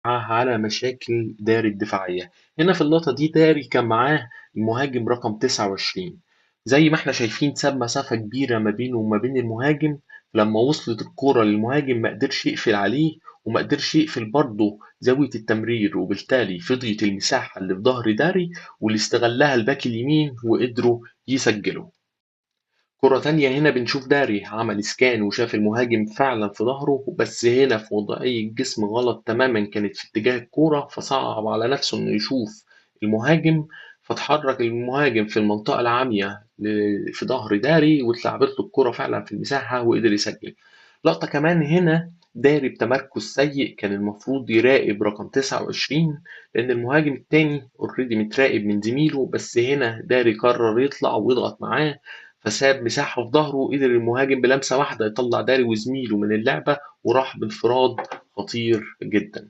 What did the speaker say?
على مشاكل داري الدفاعية. هنا في اللقطة دي داري كان معاه المهاجم رقم 29، زي ما احنا شايفين ساب مسافة كبيرة ما بينه وما بين المهاجم. لما وصلت الكرة للمهاجم ما قدرش يقفل عليه، وما قدرش يقفل برضه زاوية التمرير، وبالتالي فضيت المساحة اللي في ظهر داري واللي استغلها الباك اليمين وقدروا يسجلوا. كرة تانية هنا بنشوف داري عمل سكان وشاف المهاجم فعلا في ظهره، بس هنا في وضعية جسم غلط تماما، كانت في اتجاه الكورة، فصعب على نفسه انه يشوف المهاجم. فتحرك المهاجم في المنطقة العامية في ظهر داري، واتلعبت له الكرة فعلا في المساحة وقدر يسجل. لقطة كمان هنا داري بتمركز سيء، كان المفروض يراقب رقم 29، لأن المهاجم التاني اوريدي متراقب من زميله، بس هنا داري قرر يطلع ويضغط معاه، فساب مساحة في ظهره، وقدر المهاجم بلمسة واحدة يطلع داري وزميله من اللعبة، وراح بانفراد خطير جدا.